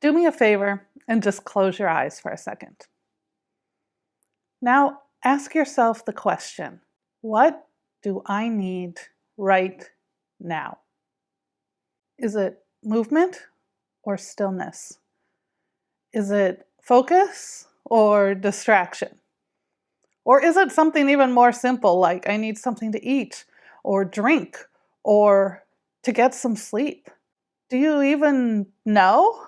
Do me a favor and just close your eyes for a second. Now ask yourself the question, what do I need right now? Is it movement or stillness? Is it focus or distraction? Or is it something even more simple like I need something to eat or drink or to get some sleep? Do you even know?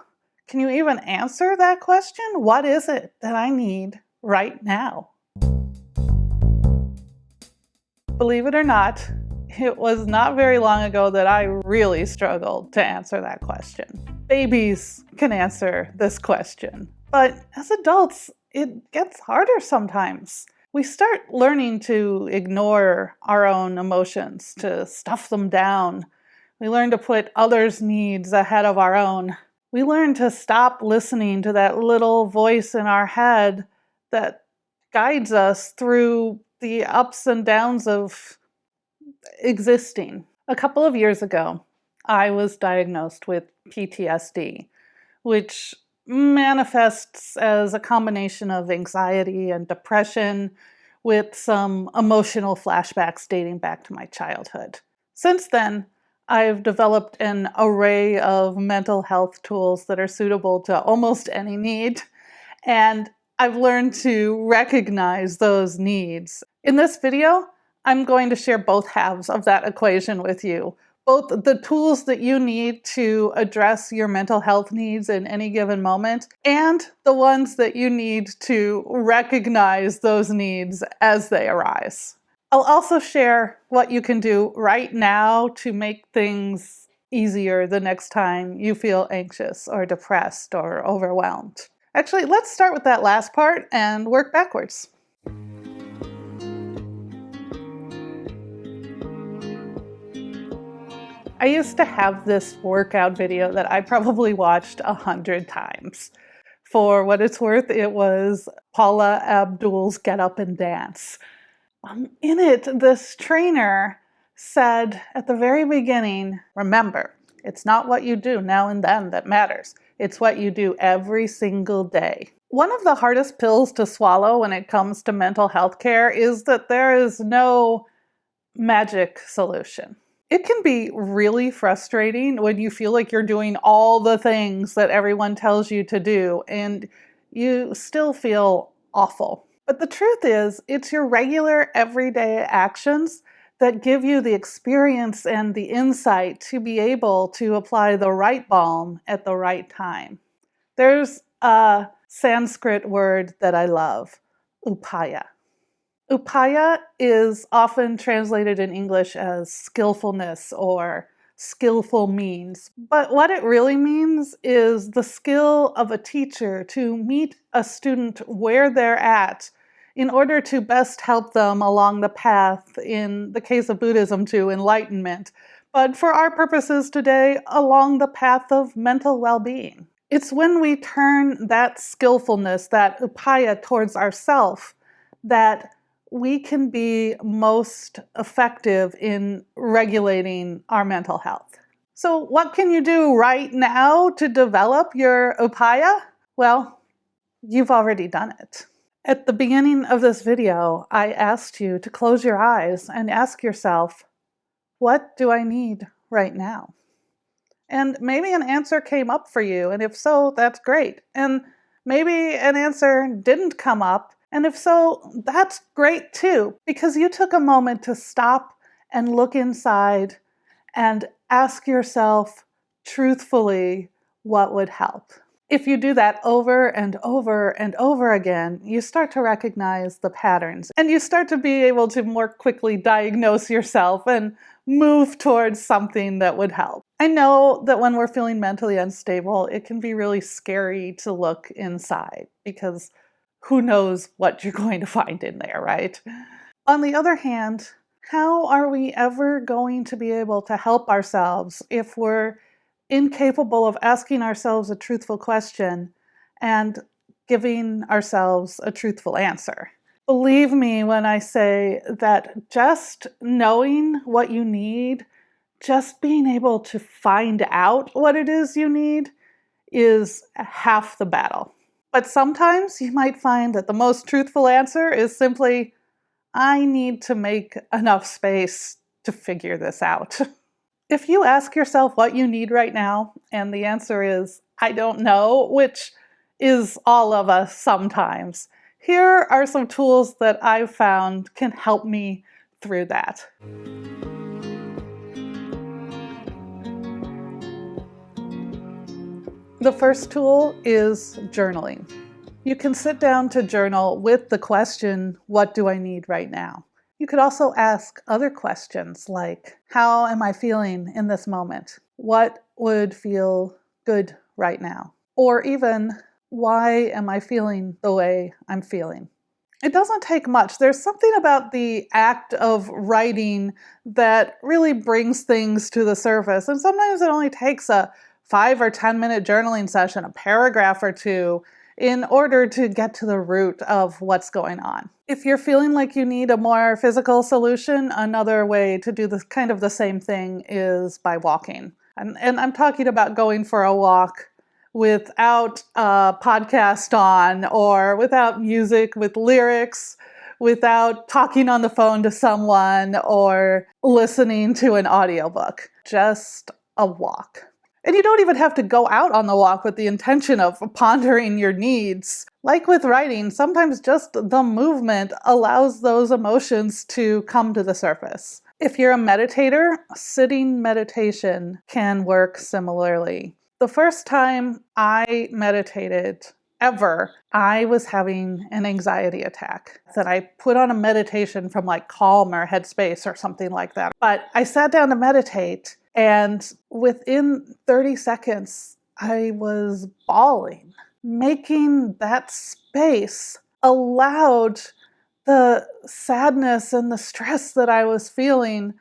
Can you even answer that question? What is it that I need right now? Believe it or not, it was not very long ago that I really struggled to answer that question. Babies can answer this question, but as adults, it gets harder sometimes. We start learning to ignore our own emotions, to stuff them down. We learn to put others' needs ahead of our own. We learn to stop listening to that little voice in our head that guides us through the ups and downs of existing. A couple of years ago, I was diagnosed with PTSD, which manifests as a combination of anxiety and depression with some emotional flashbacks dating back to my childhood. Since then, I've developed an array of mental health tools that are suitable to almost any need, and I've learned to recognize those needs. In this video, I'm going to share both halves of that equation with you. Both the tools that you need to address your mental health needs in any given moment, and the ones that you need to recognize those needs as they arise. I'll also share what you can do right now to make things easier the next time you feel anxious or depressed or overwhelmed. Actually, let's start with that last part and work backwards. I used to have this workout video that I probably watched 100 times. For what it's worth, it was Paula Abdul's Get Up and Dance. In it, this trainer said at the very beginning, remember, it's not what you do now and then that matters. It's what you do every single day. One of the hardest pills to swallow when it comes to mental health care is that there is no magic solution. It can be really frustrating when you feel like you're doing all the things that everyone tells you to do and you still feel awful. But the truth is, it's your regular everyday actions that give you the experience and the insight to be able to apply the right balm at the right time. There's a Sanskrit word that I love, upaya. Upaya is often translated in English as skillfulness or skillful means. But what it really means is the skill of a teacher to meet a student where they're at in order to best help them along the path, in the case of Buddhism, to enlightenment. But for our purposes today, along the path of mental well-being. It's when we turn that skillfulness, that upaya, towards ourselves that we can be most effective in regulating our mental health. So what can you do right now to develop your upaya? Well, you've already done it. At the beginning of this video, I asked you to close your eyes and ask yourself, what do I need right now? And maybe an answer came up for you, and if so, that's great. And maybe an answer didn't come up, and if so, that's great too, because you took a moment to stop and look inside and ask yourself truthfully what would help. If you do that over and over and over again, you start to recognize the patterns and you start to be able to more quickly diagnose yourself and move towards something that would help. I know that when we're feeling mentally unstable, it can be really scary to look inside because who knows what you're going to find in there, right? On the other hand, how are we ever going to be able to help ourselves if we're incapable of asking ourselves a truthful question and giving ourselves a truthful answer? Believe me when I say that just knowing what you need, just being able to find out what it is you need, is half the battle. But sometimes you might find that the most truthful answer is simply, I need to make enough space to figure this out. If you ask yourself what you need right now, and the answer is, I don't know, which is all of us sometimes, here are some tools that I've found can help me through that. The first tool is journaling. You can sit down to journal with the question, what do I need right now? You could also ask other questions like, how am I feeling in this moment? What would feel good right now? Or even, why am I feeling the way I'm feeling? It doesn't take much. There's something about the act of writing that really brings things to the surface. And sometimes it only takes a 5 or 10 minute journaling session, a paragraph or two, in order to get to the root of what's going on. If you're feeling like you need a more physical solution, another way to do this kind of the same thing is by walking. And I'm talking about going for a walk without a podcast on, or without music with lyrics, without talking on the phone to someone, or listening to an audiobook. Just a walk. And you don't even have to go out on the walk with the intention of pondering your needs. Like with writing, sometimes just the movement allows those emotions to come to the surface. If you're a meditator, sitting meditation can work similarly. The first time I meditated ever, I was having an anxiety attack that I put on a meditation from like Calm or Headspace or something like that. But I sat down to meditate, and within 30 seconds, I was bawling. Making that space allowed the sadness and the stress that I was feeling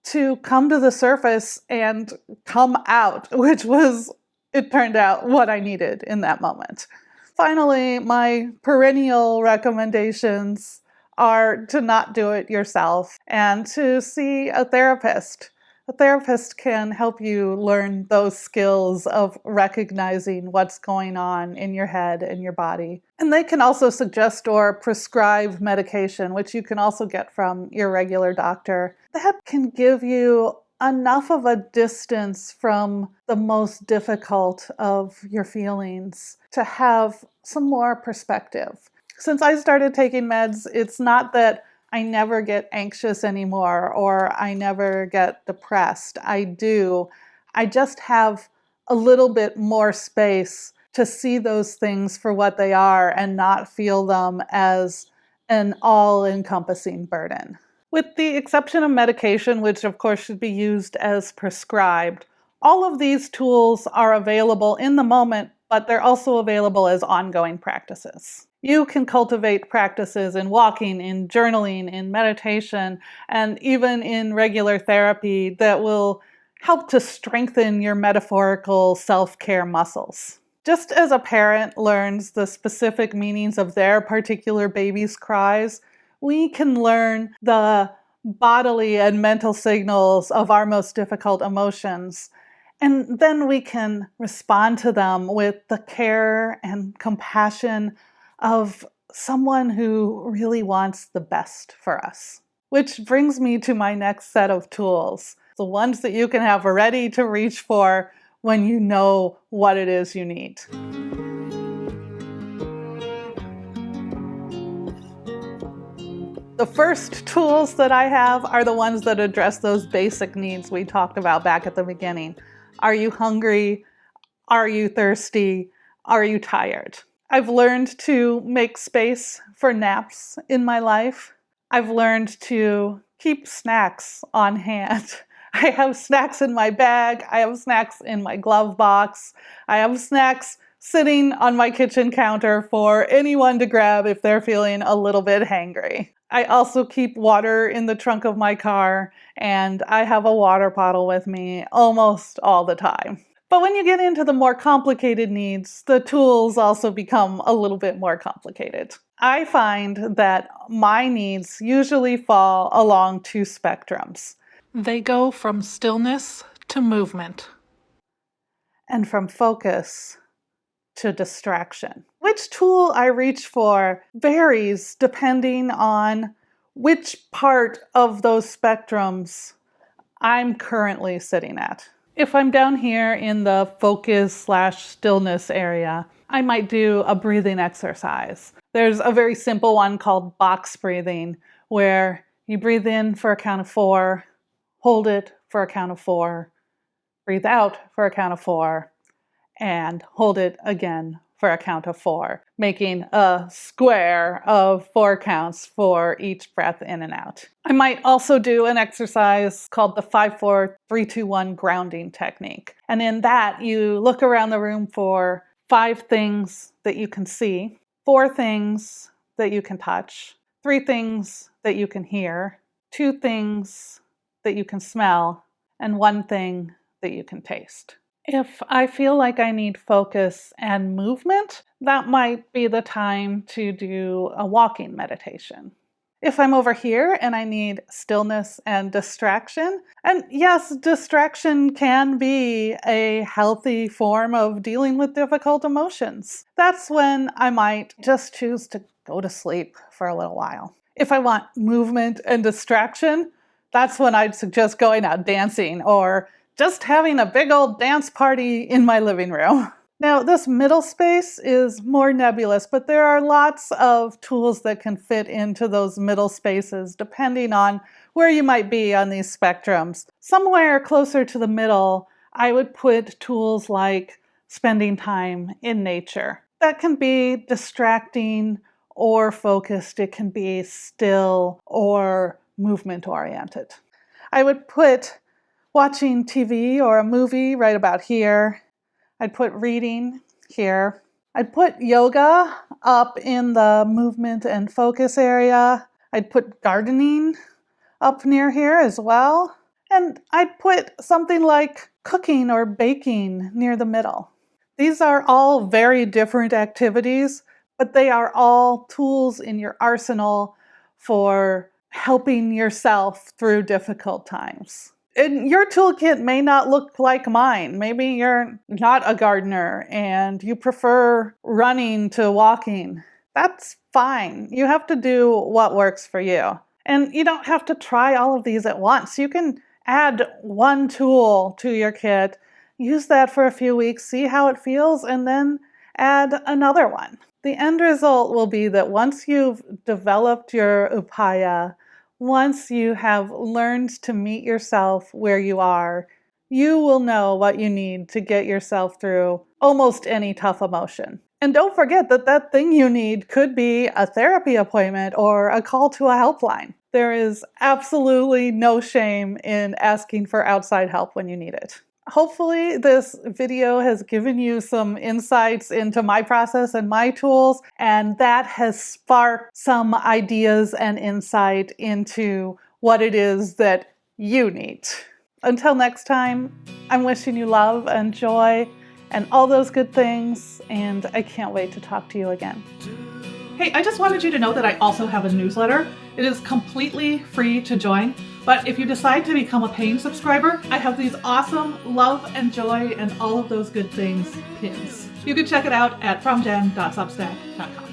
to come to the surface and come out, which was, it turned out, what I needed in that moment. Finally, my perennial recommendations are to not do it yourself and to see a therapist. A therapist can help you learn those skills of recognizing what's going on in your head and your body. And they can also suggest or prescribe medication, which you can also get from your regular doctor. That can give you enough of a distance from the most difficult of your feelings to have some more perspective. Since I started taking meds, it's not that I never get anxious anymore or I never get depressed. I do. I just have a little bit more space to see those things for what they are and not feel them as an all-encompassing burden. With the exception of medication, which of course should be used as prescribed, all of these tools are available in the moment, but they're also available as ongoing practices. You can cultivate practices in walking, in journaling, in meditation, and even in regular therapy that will help to strengthen your metaphorical self-care muscles. Just as a parent learns the specific meanings of their particular baby's cries, we can learn the bodily and mental signals of our most difficult emotions. And then we can respond to them with the care and compassion of someone who really wants the best for us. Which brings me to my next set of tools, the ones that you can have ready to reach for when you know what it is you need. The first tools that I have are the ones that address those basic needs we talked about back at the beginning. Are you hungry? Are you thirsty? Are you tired? I've learned to make space for naps in my life. I've learned to keep snacks on hand. I have snacks in my bag. I have snacks in my glove box. I have snacks sitting on my kitchen counter for anyone to grab if they're feeling a little bit hangry. I also keep water in the trunk of my car, and I have a water bottle with me almost all the time. But when you get into the more complicated needs, the tools also become a little bit more complicated. I find that my needs usually fall along two spectrums. They go from stillness to movement, and from focus to distraction. Which tool I reach for varies depending on which part of those spectrums I'm currently sitting at. If I'm down here in the focus/stillness area, I might do a breathing exercise. There's a very simple one called box breathing, where you breathe in for a count of 4, hold it for a count of 4, breathe out for a count of 4, and hold it again for a count of 4, making a square of 4 counts for each breath in and out. I might also do an exercise called the 5-4-3-2-1 grounding technique. And in that, you look around the room for 5 things that you can see, 4 things that you can touch, 3 things that you can hear, 2 things that you can smell, and 1 thing that you can taste. If I feel like I need focus and movement, that might be the time to do a walking meditation. If I'm over here and I need stillness and distraction, and yes, distraction can be a healthy form of dealing with difficult emotions, that's when I might just choose to go to sleep for a little while. If I want movement and distraction, that's when I'd suggest going out dancing or just having a big old dance party in my living room. Now, this middle space is more nebulous, but there are lots of tools that can fit into those middle spaces depending on where you might be on these spectrums. Somewhere closer to the middle, I would put tools like spending time in nature. That can be distracting or focused. It can be still or movement-oriented. I would put watching TV or a movie right about here. I'd put reading here. I'd put yoga up in the movement and focus area. I'd put gardening up near here as well. And I'd put something like cooking or baking near the middle. These are all very different activities, but they are all tools in your arsenal for helping yourself through difficult times. And your toolkit may not look like mine. Maybe you're not a gardener and you prefer running to walking. That's fine. You have to do what works for you. And you don't have to try all of these at once. You can add one tool to your kit, use that for a few weeks, see how it feels, and then add another one. The end result will be that once you've developed your upaya, once you have learned to meet yourself where you are, you will know what you need to get yourself through almost any tough emotion. And don't forget that that thing you need could be a therapy appointment or a call to a helpline. There is absolutely no shame in asking for outside help when you need it. Hopefully this video has given you some insights into my process and my tools, and that has sparked some ideas and insight into what it is that you need. Until next time, I'm wishing you love and joy and all those good things, and I can't wait to talk to you again. Hey, I just wanted you to know that I also have a newsletter. It is completely free to join. But if you decide to become a paying subscriber, I have these awesome love and joy and all of those good things pins. You can check it out at fromjen.substack.com.